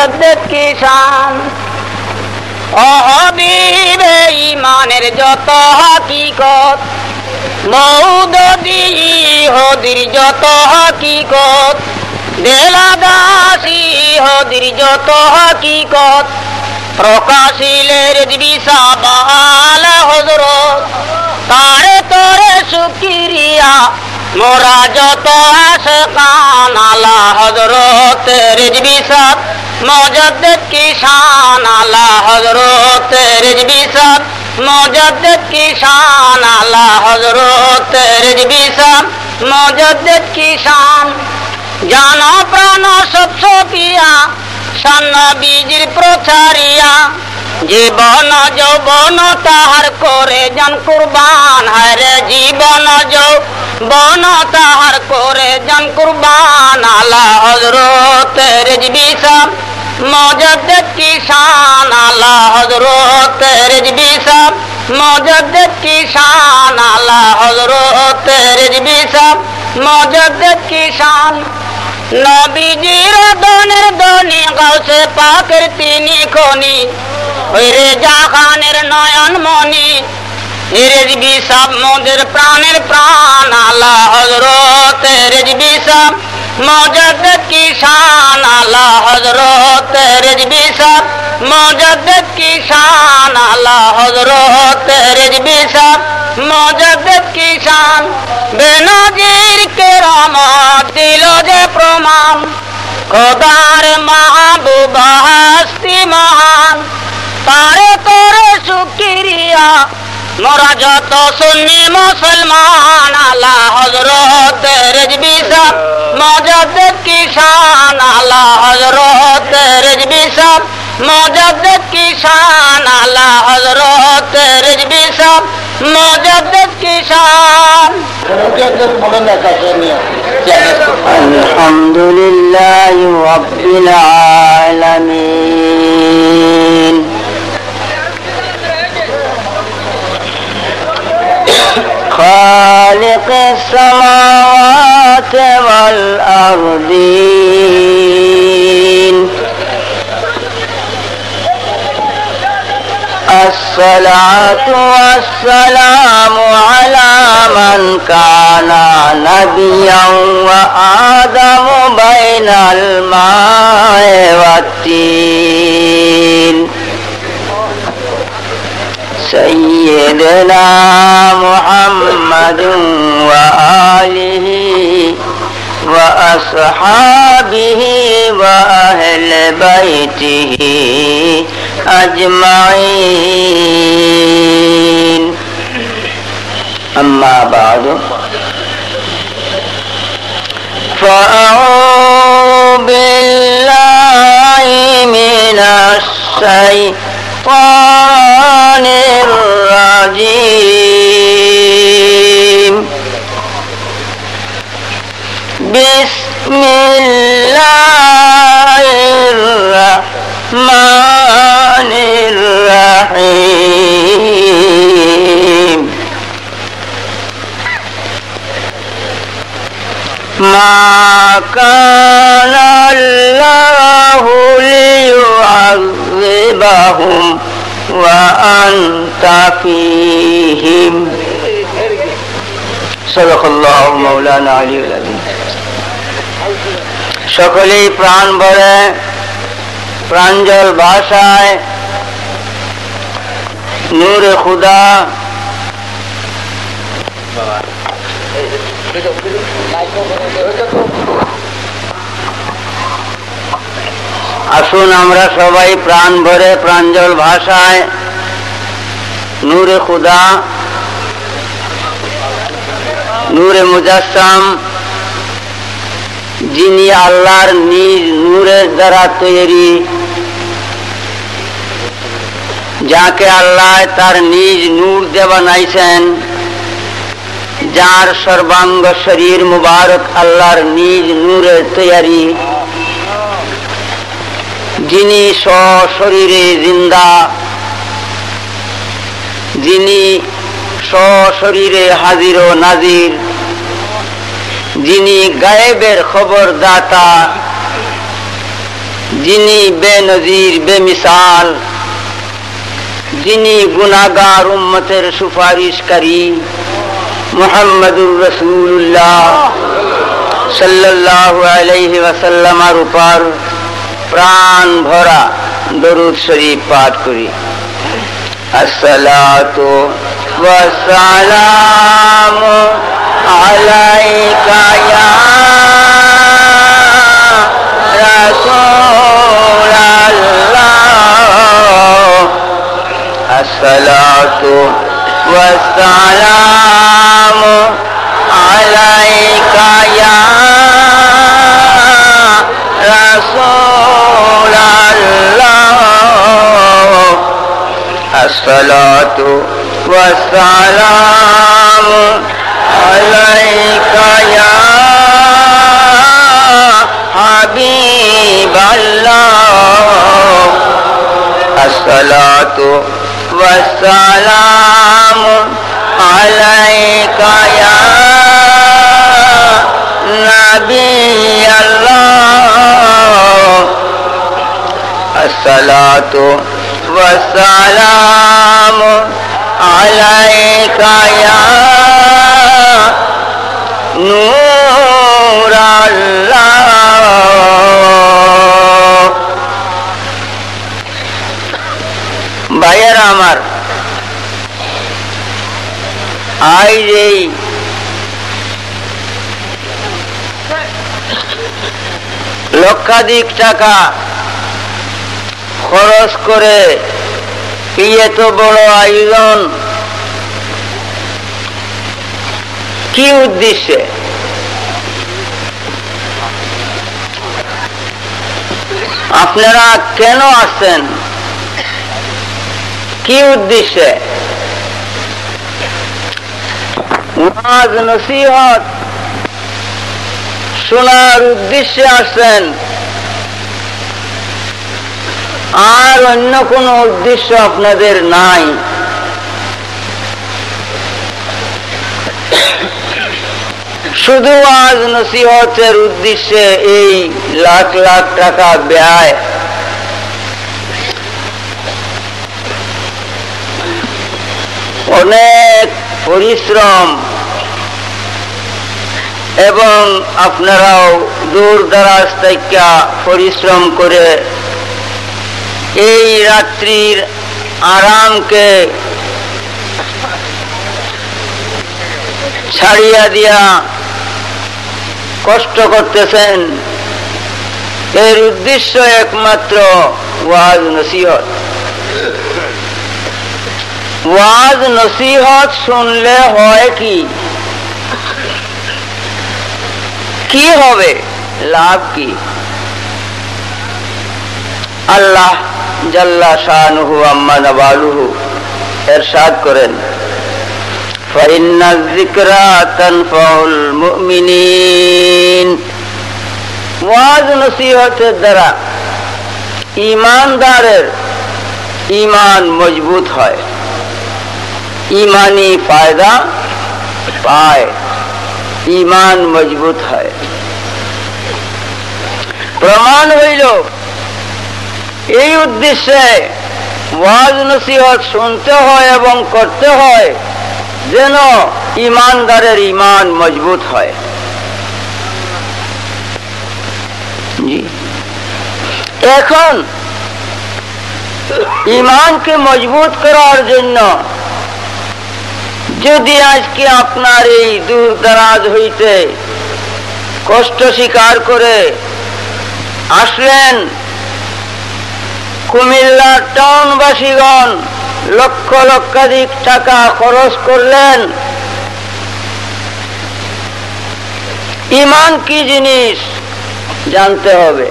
মুজাদ্দিদ কি শান। ও হাবিবে ঈমানের যত হাকিকত, মওদুদি ইহুদির যত হাকিকত, দেলাদাসী ইহুদির যত হাকিকত, প্রকাশিলে রেজবি সাবাল হযরত। তারে তোরে শুকরিয়া মোরা যত আশকান আলা হযরত রেজবি সাব মুজাদ্দিদ কি শান। আলা হযরত রেজবি সাব মুজাদ্দিদ কি শান। আলা হযরত রেজবি সাব মুজাদ্দিদ কি শান। জানো প্রাণ সব সপিয়া শান নবীজির প্রচারিয়া, জীবন যৌবন তাহার করে জান কুরবান। হায়রে জীবন যৌবন তাহার করে জান কুরবান। আলা হযরত রেজবি সাব মুজাদ্দিদ কি শান। আলা হযরত রেজবি সাব মুজাদ্দিদ কি শান। আলা হযরত রেজবি সাব মুজাদ্দিদ কি শান। নবীজির দনের দনি গাউসে পাকের তিনি খনি, ওই রেজা খানের নয়ন মনি, রেজবি সাব মোদের প্রাণের প্রাণ। আলা হযরত রেজবি সাব মুজাদ্দিদ কি শান। আলা হযরত রেজবি সাব মুজাদ্দিদ কি শান। আলা হযরত রেজবি সাব মুজাদ্দিদ কি শান। বেনজির কেরামত দিল যে প্রমাণ, খোদার মাহবুব হস্তি মহান। তারে তোরে শুকরিয়া মোরা যত সুন্নি মুসলমান। আলা হযরত রেজবি সাব মুজাদ্দিদ কি শান। আলা হযরত রেজবি সাব মুজাদ্দিদ কি শান। আলা হযরত রেজবি সাব মুজাদ্দিদ কি শান। আলহামদুলিল্লাহি রাব্বিল আলামিন। خالق السماوات والأرضين، الصلاة والسلام على من كان نبيا وآدم بين الماء والتين، سيدنا محمد وآله وأصحابه وأهل بيته أجمعين. أما بعد، فأعوذ بالله من الشيطان الرجيم. بسم الله الرحمن الرحيم. ما كان الله ليعذبهم وأنت فيهم. صدق الله مولانا علي العظيم. সকলেই প্রাণ ভরে প্রাঞ্জল ভাষায় নূরে খুদা আসুন আমরা সবাই প্রাণ ভরে প্রাঞ্জল ভাষায় নূরে খুদা নূরে মুজাসসাম, যিনি আল্লাহর নিজ নূরের দ্বারা তৈরি, যাকে আল্লাহ তার নিজ নূর দিয়ে বানাইছেন, যার সর্বাঙ্গ শরীর মুবারক আল্লাহর নিজ নূরের তৈরি, যিনি সশরীরে জিন্দা, যিনি সশরীরে হাজির ও নাজির, যিনি গায়েবের খবর দাতা, যিনি বেনজির বেমিসাল, যিনি গুনাহগার উম্মতের সুপারিশকারী মুহাম্মদুর রাসূলুল্লাহ সাল্লাল্লাহু আলাইহি ওয়াসাল্লামের উপর প্রাণ ভরা দরুদ শরীফ পাঠ করি। আসসালাতু ওয়াসসালামু আলাইকা ইয়া রাসূলাল্লাহ, আসসালাতু ওয়াসসালামু আলাইকা ইয়া রাসূলাল্লাহ, আসসালাতু ওয়াসসালামু আলাইকা ইয়া হাবিবাল্লাহ, আসসালাতু ওয়াসসালামু আলাইকা ইয়া নাবিয়াল্লাহ, আসসালাতু ওয়াসসালামু আলাইকা ইয়া নূরাল্লাহ। ভাইয়েরা আমার, আজ এই লক্ষাধিক টাকা খরচ করে এত বড় আয়োজন কি উদ্দেশ্যে? আপনারা কেন আসছেন? কি উদ্দেশ্যে? ওয়াজ নসিহত শোনার উদ্দেশ্যে আসছেন, আর অন্য কোন উদ্দেশ্য আপনাদের নাই? শুধু ওয়াজ নসিহতের উদ্দেশ্যে এই লাখ লাখ টাকা ব্যয়, অনেক পরিশ্রম, এবং আপনারাও দূর দারাজ থেকে পরিশ্রম করে এই রাত্রির আরামকে ছাড়িয়া দিয়া কষ্ট করতেছেন। এর উদ্দেশ্য একমাত্র ওয়াজ নসিহত। ওয়াজ নসিহত শুনলে হয় কি? কি হবে? লাভ কি? আল্লাহ জাল্লা শানুহু আম্মা নাবালুহু ইরশাদ করেন, ফাইন্না যিকরা তানফাউল মুমিনিন। ওয়াজ নসিহতের দ্বারা ঈমানদারের ঈমান মজবুত হয়, ঈমানি ফায়দা পায়, ঈমান মজবুত হয়। প্রমাণ হইল এই উদ্দেশ্যে ওয়াজ নসিহত শুনতে হয় এবং করতে হয় যেন ঈমানদারের ঈমান মজবুত হয়। এখন ঈমানকে মজবুত করার জন্য যদি আজকে আপনার এই দূর দারাজ হইতে কষ্ট স্বীকার করে আসলেন, কুমিল্লার টাউনবাসীগণ লক্ষ লক্ষাধিক টাকা খরচ করলেন, ঈমান কি জিনিস জানতে হবে।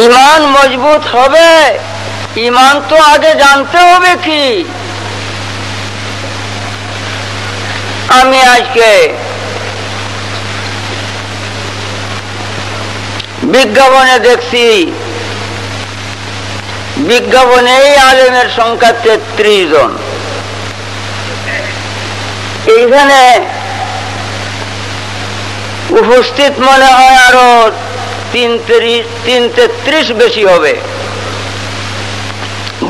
ঈমান মজবুত হবে, ঈমান তো আগে জানতে হবে কি। আমি আজকে বিজ্ঞাপনে দেখছি, বিজ্ঞাপনে এই আলেমের সংখ্যা 33 জন। এইখানে উপস্থিত মনে হয় আরো ৩৩ বেশি হবে।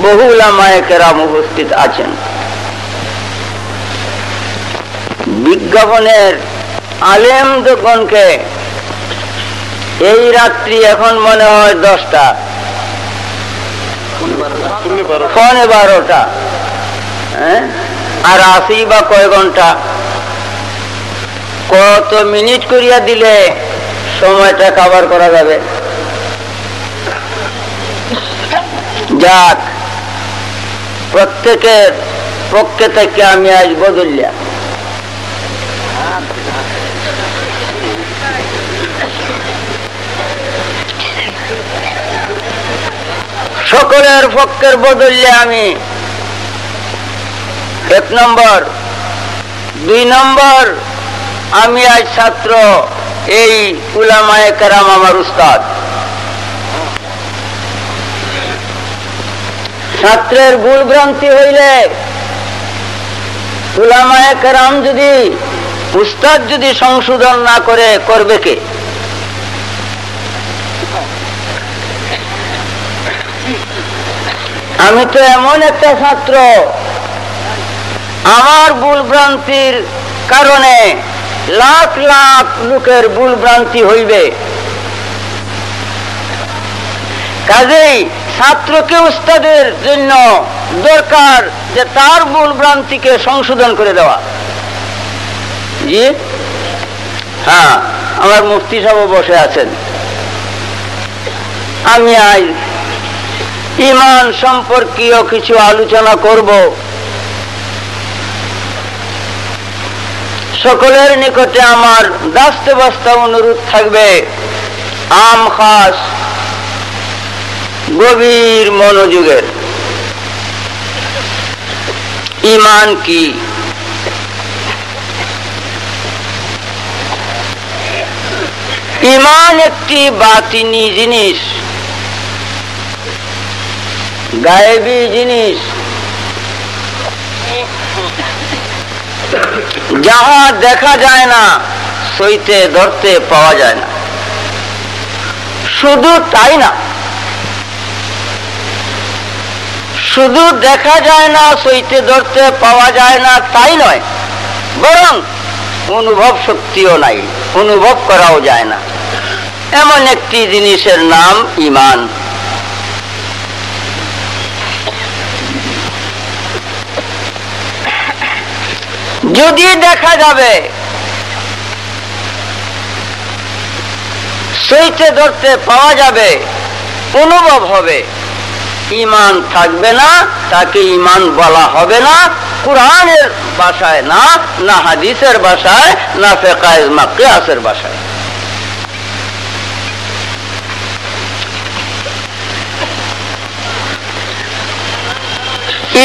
বহু উলামায়ে কেরাম উপস্থিত আছেন। বিজ্ঞাপনের আলেমগণকে এই রাত্রি এখন মনে হয় 10টা, 12:15, আর আসি বা কয় ঘন্টা, কত মিনিট করিয়া দিলে সময়টা কভার করা যাবে। যাক, প্রত্যেকের পক্ষে থেকে আমি আজ বদলিয়া সকলের পক্ষের বদলে আমি 1 নম্বর, 2 নম্বর, আমি আজ ছাত্র, এই উলামায়ে কেরাম আমার উস্তাদ। ছাত্রের ভুল ভ্রান্তি হইলে উলামায়ে কেরাম যদি, উস্তাদ যদি সংশোধন না করে, করবে কে? আমি তো এমন একটা ছাত্র, আমার ভুল ভ্রান্তির কারণে লাখ লাখ লোকের ভুল ভ্রান্তি হইবে। কাজেই ছাত্রকে উস্তাদের জন্য দরকার যে তার ভুল ভ্রান্তিকে সংশোধন করে দেওয়া। জি হ্যাঁ, আমার মুফতি সাহেব বসে আছেন। আমি আজ ঈমান সম্পর্কীয় কিছু আলোচনা করব। সকলের নিকটে আমার দাস্তে বাস্তা অনুরোধ থাকবে, আম খাস গভীর মনোযোগের। ঈমান কি? ঈমান একটি বাতিনি জিনিস, গায়েবী জিনিস, যাহা দেখা যায় না, সইতে ধরতে পাওয়া যায় না। শুধু তাই না, শুধু দেখা যায় না, সইতে ধরতে পাওয়া যায় না তাই নয়, বরং অনুভব শক্তিও নাই, অনুভব করাও যায় না। এমন একটি জিনিসের নাম ঈমান। যদি দেখা যাবে, সইতে ধরতে পাওয়া যাবে, অনুভব হবে, ঈমান থাকবে না, তাকে ঈমান বলা হবে না। কুরআনের ভাষায় না, না হাদিসের ভাষায়, না ফিকহে কিয়াসের ভাষায়।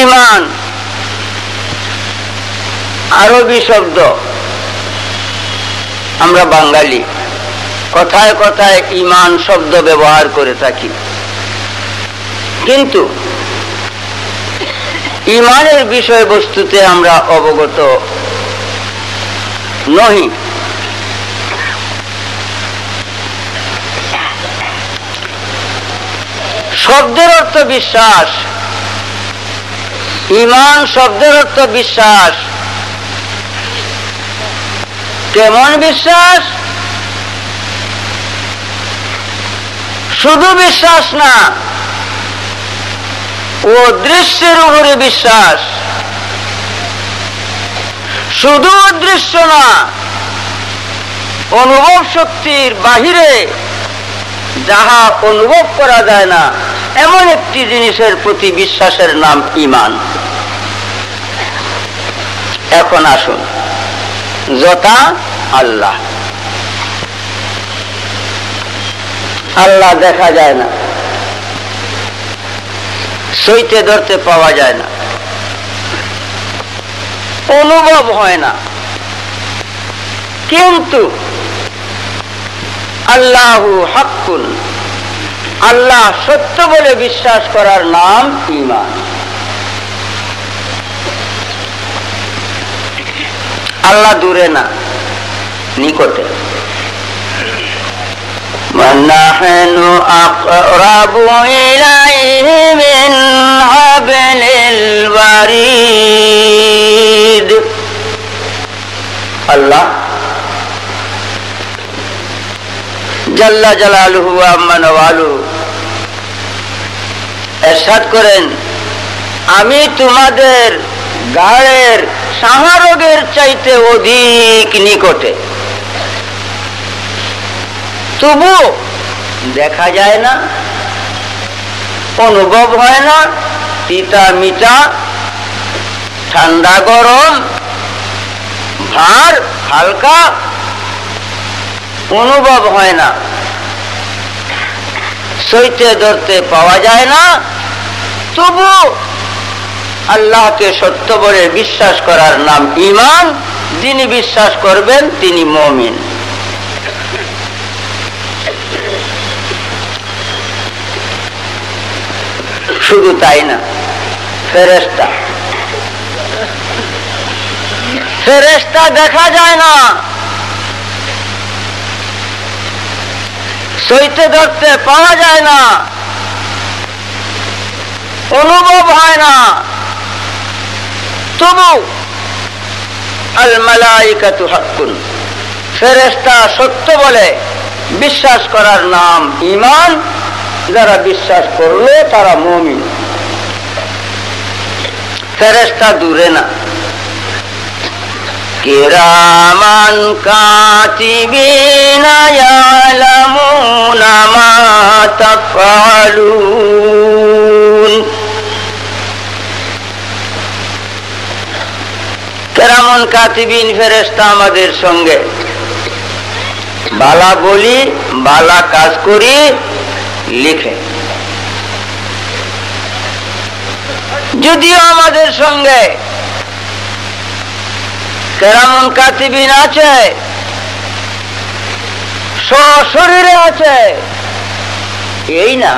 ঈমান আরবি শব্দ, আমরা বাঙালি কথায় কথায় ঈমান শব্দ ব্যবহার করে থাকি, কিন্তু ঈমানের বিষয়বস্তুতে আমরা অবগত নহি। শব্দের অর্থ বিশ্বাস, ঈমান শব্দের অর্থ বিশ্বাস। কেমন বিশ্বাস? শুধু বিশ্বাস না, ও দৃশ্যের উপরে বিশ্বাস। শুধু দৃশ্য না, অনুভব শক্তির বাহিরে যাহা অনুভব করা যায় না, এমন একটি জিনিসের প্রতি বিশ্বাসের নাম ঈমান। এখন আসুন, যথা আল্লাহ। আল্লাহ দেখা যায় না, সইতে ধরতে পাওয়া যায় না, অনুভব হয় না, কিন্তু আল্লাহু হাক্কুন, আল্লাহ সত্য বলে বিশ্বাস করার নাম ঈমান। আল্লাহ দূরে না, নিকটে। নাহনু আকরাবু ইলাইহি মিন হাবলিল ওয়ারিদ। আল্লাহ জাল্লা জালালুহু ওয়া আম্মা নওয়ালু ইরশাদ করেন, আমি তোমাদের গায়ের সাহারগের চাইতে অধিক নিকটে, তবু দেখা যায় না, অনুভব হয় না, তিতা মিঠা, ঠান্ডা গরম, ভার হালকা অনুভব হয় না, সইতে ধরতে পাওয়া যায় না, তবু আল্লাহকে সত্য বলে বিশ্বাস করার নাম ঈমান। যিনি বিশ্বাস করবেন তিনি মুমিন। শুধু তাই না, ফেরেশতা, ফেরেশতা দেখা যায় না, সইতে ধরতে পাওয়া যায় না, অনুভব হয় না, তবু আল মালাইকাতু হাক্কুন, ফেরেশতা সত্য বলে বিশ্বাস করার নাম ঈমান। যারা বিশ্বাস করলো তারা মুমিন। ফেরেশতা দূরে না, কিরামান কাতিবিনা ইয়ালামুনা মা তাফআলুন। কিরামান কাতিবিন ফেরেশতা আমাদের সঙ্গে বালা বলি বালা কাজ করি লিখে। যদিও আমাদের সঙ্গে কিরামান কাতিবিন আছে, সশরীরে আছে, এই না,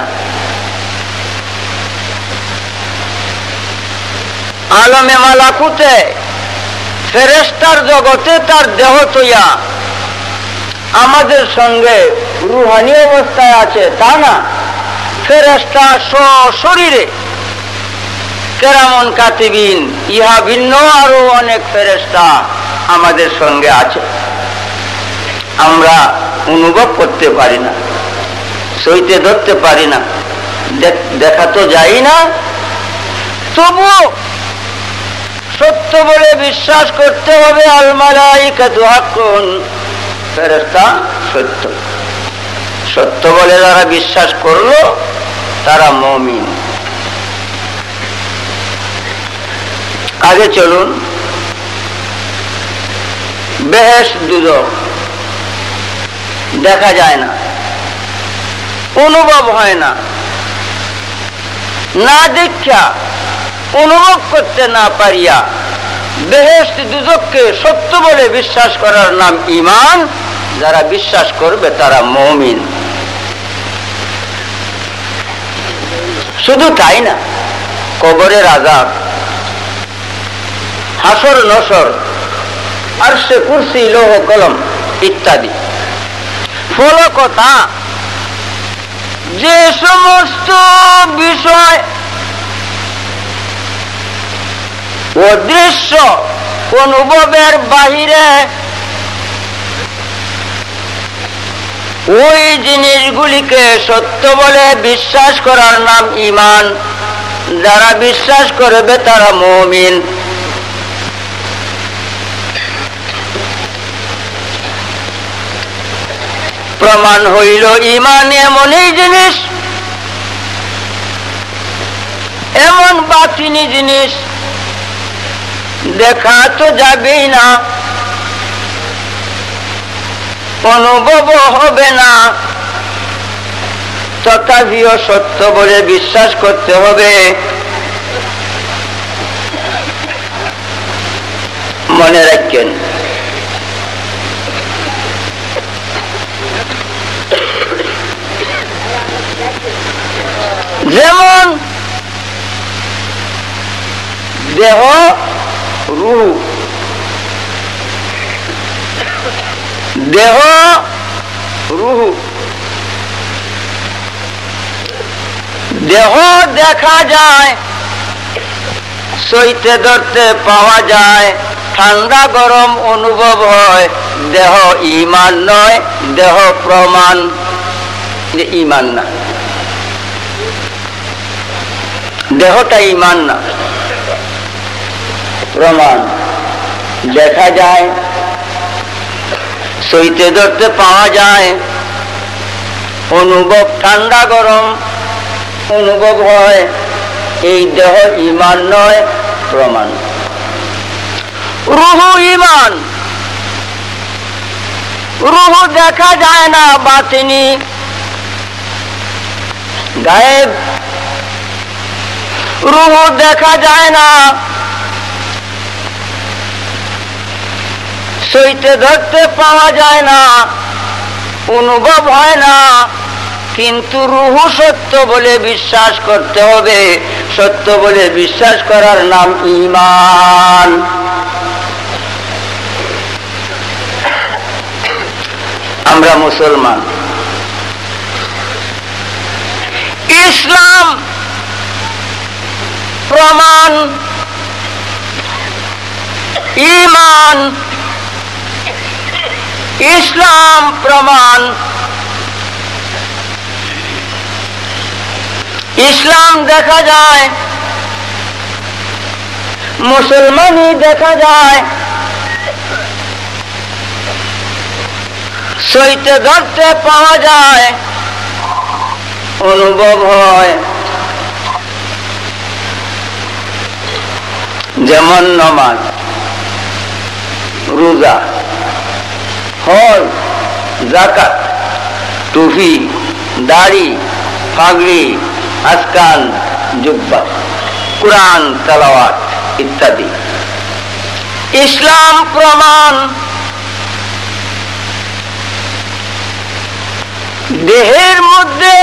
আলমে মালাকুতে ফেরেশতার জগতে তার দেহ তৈয়া আমাদের সঙ্গে রুহানি অবস্থায় আছে তা না, ফেরেশতা সশরীরে কিরামান কাতিবিন ইহা ভিন্ন আরো অনেক ফেরেশতা আমাদের সঙ্গে আছে। আমরা অনুভব করতে পারি না, সইতে ধরতে পারি না, দেখা তো যাই না, তবু সত্য বলে বিশ্বাস করতে হবে। আল মালাইকাতু হাক্কুন, ফেরেশতা সত্য। সত্য বলে যারা বিশ্বাস করলো তারা মুমিন। আগে চলুন, বেহেশত দুজখ দেখা যায় না, অনুভব হয় না, না দেখা অনুভব করতে না পারিয়া বেহেশত দুজখকে সত্য বলে বিশ্বাস করার নাম ঈমান। যারা বিশ্বাস করবে তারা মুমিন। শুধু তাই না, কবরের আযাব, হাসর নসর, আরশে কুরসি লৌহ কলম ইত্যাদি ফলকতা, যে সমস্ত বিষয় অদৃশ্য অনুভবের বাহিরে, ওই জিনিসগুলিকে সত্য বলে বিশ্বাস করার নাম ঈমান। যারা বিশ্বাস করবে তারা মুমিন। প্রমাণ হইল ঈমান এমনই জিনিস, এমন বাতিনি জিনিস, দেখা তো যাবেই না, অনুভব হবে না, তথাপিও সত্য বলে বিশ্বাস করতে হবে। মনে রাখেন, যেমন দেহ রূহ, দেহ রূহ দেহ দেখা যায়, সইতে ধরতে পাওয়া যায়, ঠান্ডা গরম অনুভব হয়, দেহ ঈমান নয়, দেহ প্রমাণ। ঈমান না, দেহটা ঈমান না, প্রমাণ। দেখা যায়, সইতে ধরতে পাওয়া যায়, অনুভব ঠান্ডা গরম অনুভব হয়, এই দেহ ঈমান নয়, প্রমাণ। রূহ ঈমান। রূহ দেখা যায় না, বাতিনি, গায়েব। রূহ দেখা যায় না, সইতে ধরতে পাওয়া যায় না, অনুভব হয় না, কিন্তু রূহ সত্য বলে বিশ্বাস করতে হবে। সত্য বলে বিশ্বাস করার নাম ঈমান। আমরা মুসলমান। ইসলাম প্রমাণ, ঈমান। ইসলাম প্রমাণ। ইসলাম দেখা যায়, মুসলমানই দেখা যায়, সইতে ধরতে পাওয়া যায়, অনুভব হয়। যেমন নামাজ, রোজা, হজ, যাকাত, টুপি, দাড়ি, পাগড়ি, আজকাল, জুব্বা, কুরআন তেলাওয়াত ইত্যাদি। ইসলাম প্রমাণ। দেহের মধ্যে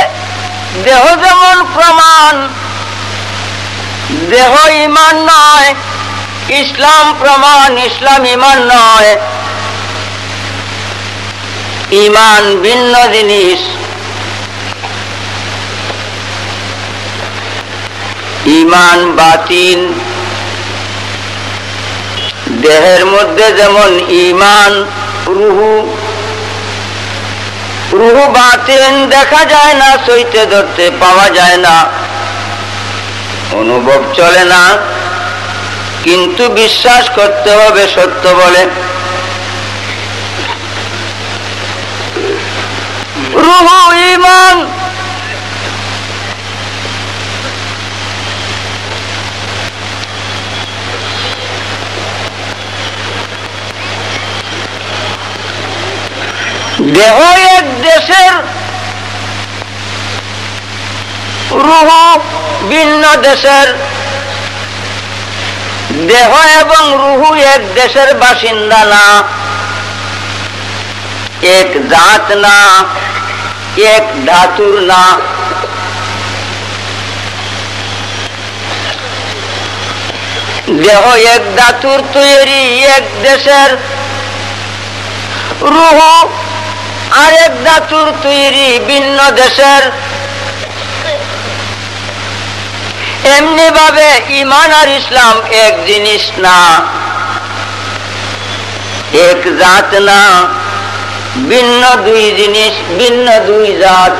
দেহ যেমন প্রমাণ, দেহ ঈমান নয়, ইসলাম প্রমাণ, ইসলাম ঈমান নয়। ঈমান ভিন্ন জিনিস। ঈমান বাতিন। দেহের মধ্যে যেমন ঈমান, রূহু। রূহু বাতিন, দেখা যায় না, সইতে ধরতে পাওয়া যায় না, অনুভব চলে না, কিন্তু বিশ্বাস করতে হবে সত্য বলে। রূহু ঈমান। দেহ এক দেশের, রূহ ভিন্ন দেশের। দেহ এবং রূহ এক দেশের বাসিন্দা না, এক জাত না, এক ধাতুর না। দেহ এক ধাতুর তৈরি, এক দেশের। রূহ আরেক ধাতুর তৈরি, ভিন্ন দেশের। এমনি ভাবে ঈমান আর ইসলাম এক জিনিস না, এক জাত না, ভিন্ন দুই জিনিস, ভিন্ন দুই জাত।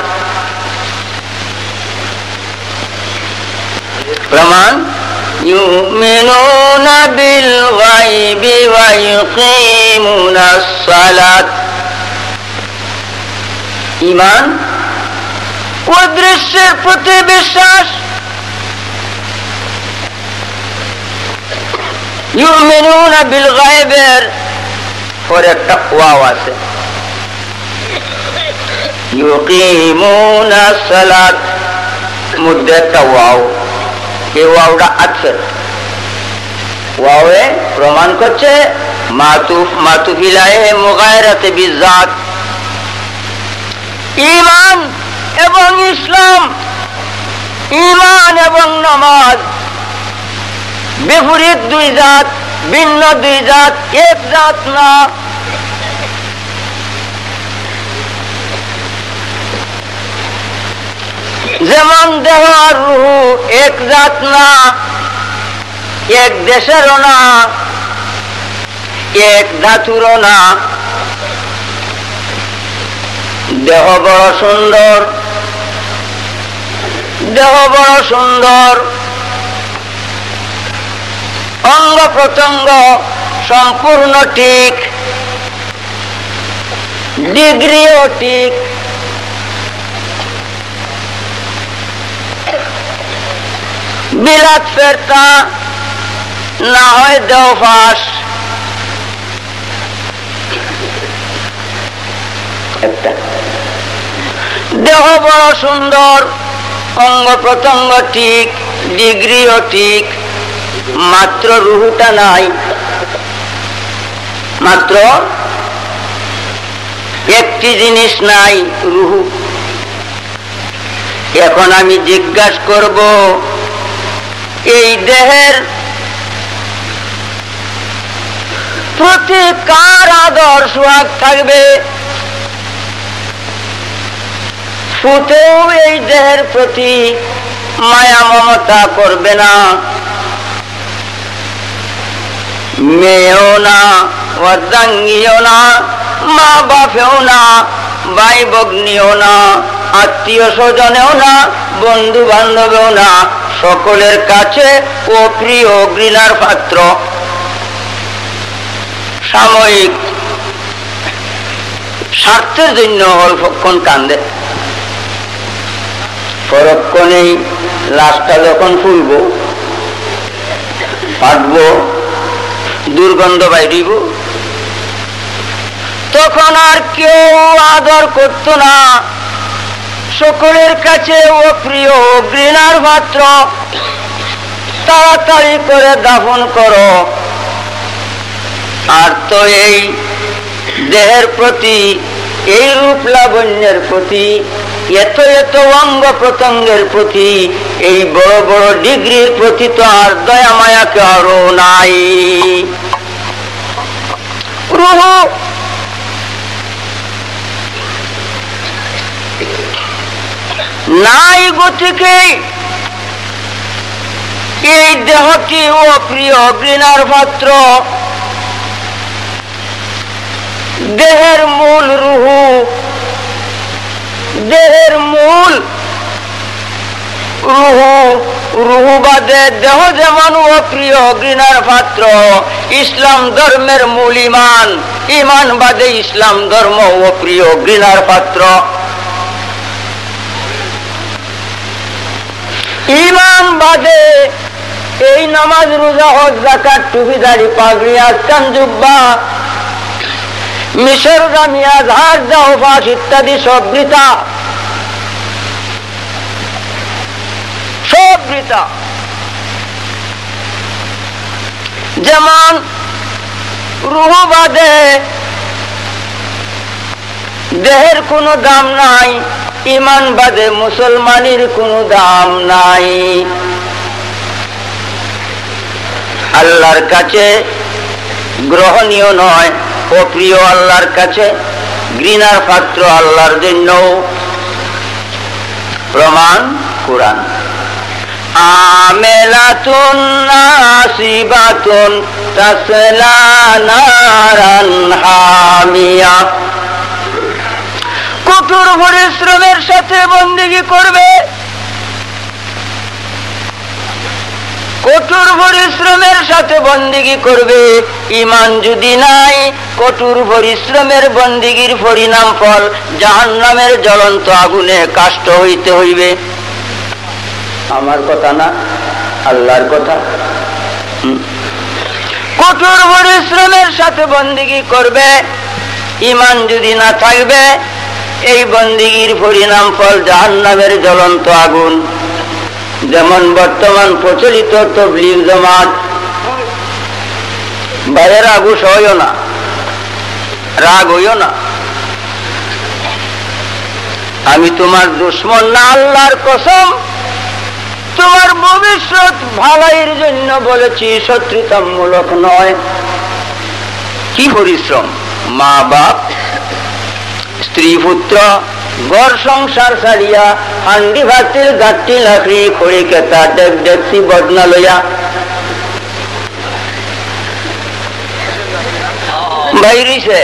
প্রমাণ: ইউমিনুনা বিল গায়বি ওয়া ইউকিমুনাস সালাত। ঈমান অদৃশ্যের প্রতি বিশ্বাস। ইউমিনুনা বিল গায়বের পরে একটা ওয়াও আছে, ইউকিমুনাস সালাত মধ্যে একটা ওয়াও। এই ওয়াওটা আতফের, ওয়াওয়ে প্রমাণ করছে মাতুফ, মাতুফ ইলাহে মুগায়রাতে বিজাত। ঈমান এবং ইসলাম, ঈমান এবং নামাজ বিপরীত দুই জাত, ভিন্ন দুই জাত, এক জাত না। যেমন দেহ আর রুহু এক জাত না, এক দেশেরও না, এক ধাতুরও না। দেহ বড় সুন্দর, দেহ বড় সুন্দর, অঙ্গ প্রত্যঙ্গ সম্পূর্ণ ঠিক, ডিগ্রিও ঠিক। বিলাত ফেরতা না হয় দেহ ফাঁস। দেহ বড় সুন্দর, অঙ্গ প্রত্যঙ্গ ঠিক, ডিগ্রিও ঠিক, মাত্র রুহুটা নাই। মাত্র একটি জিনিস নাই, রুহু। এখন আমি জিজ্ঞাসা করব, এই দেহের প্রতি কার আদর সোহাগ থাকবে? ফুতেও এই দেহের প্রতি মায়া মমতা করবে না, মেয়েও না, অর্ধাঙ্গীও না, মা বাপেও না, ভাই ভগ্নীও না, আত্মীয় স্বজনেও না, বন্ধু বান্ধবেও না, সকলের কাছে অপ্রিয়, ঘৃণার পাত্র। সাময়িক স্বার্থের জন্য অল্পক্ষণ কান্দে, পরক্ষণেই লাশটা যখন ফুলব, ফাটব, দুর্গন্ধ বাইরিব, তখন আর কেউ আদর করত না, সকলের কাছে অপ্রিয়, ঘৃণার পাত্র। তাড়াতাড়ি করে দাফন করো। আর তো এই দেহের প্রতি, এই রূপ লাবণ্যের প্রতি, এত এত অঙ্গ প্রত্যঙ্গের প্রতি, এই বড় বড় ডিগ্রির প্রতি তো আর দয়া মায়া কারো নাই। রুহু নাই গতিকে এই দেহটি অপ্রিয়, ঘৃণার পাত্র। দেহের মূল রুহু, দেহের মূল রুহু। রুহু বাদে দেহ যেমন অপ্রিয়, ঘৃণার পাত্র, ইসলাম ধর্মের মূল ইমান, ইমান বাদে ইসলাম ধর্ম অপ্রিয়, ঘৃণার পাত্র। ইমান বাদে এই নামাজ, রোজা, হজ, যাকাত, টুপি, দাড়ি, পাগড়ি, আস্তান, জুব্বা, মিশর, জামিয়া, ঝাড়, জাওফাস ইত্যাদি সব বৃথা, সব বৃথা। যেমন রুহু বাদে দেহের কোনো দাম নাই, ইমান বাদে মুসলমানের কোনো দাম নাই। আল্লাহর কাছে গ্রহণীয় নয়, অপ্রিয় আল্লাহর কাছে, ঘৃণার পাত্র আল্লাহর জন্য। প্রমাণ কুরআন। আমেলাতুন নাসিবাতুন তাসলা নারান হামিয়া। কঠোর পরিশ্রমের সাথে বন্দেগী করবে, কঠোর পরিশ্রমের সাথে বন্দেগী করবে। ইমান যদি নাই, কঠোর পরিশ্রমের বন্দেগীর পরিণাম ফল জাহান্নামের জ্বলন্ত আগুনে কাষ্ট হইতে হইবে। আমার কথা না, আল্লাহর কথা। কঠোর পরিশ্রমের সাথে বন্দেগী করবে, ইমান যদি না থাকবে, এই বন্দেগীর পরিণাম ফল জাহান্নামের জ্বলন্ত আগুন। যেমন বর্তমান প্রচলিত তাবলীগ জামাত, ভাইয়েরা গুস হইও না, রাগ হইও না, আমি তোমার দুশ্মন না, আল্লাহর কসম তোমার ভবিষ্যৎ ভালাইয়ের জন্য বলেছি, শত্রুতামূলক নয়। কি পরিশ্রম! মা বাপ, স্ত্রী পুত্র, ঘর সংসার ছাড়িয়া হান্ডি ভাতির গাঁটি লাকড়ি খড়ি কেতা ডেক ডেকসি বদনা লইয়া বাইরিছে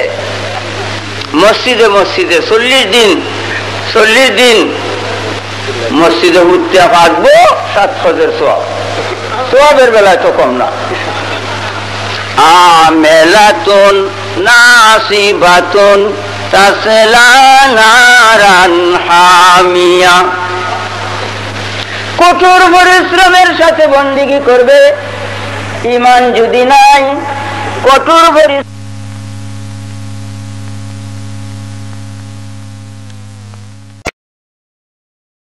মসজিদে মসজিদে 40 দিন মসজিদে উঠতে পারবো 7 ফজর সোয়াবের বেলায় তো কম না। আমেলাতুন নাসিবাতুন তাসলা নারান হামিয়া, কঠোর পরিশ্রমের সাথে বন্দেগী করবে। ঈমান যদি নাই, কঠোর পরিশ্রম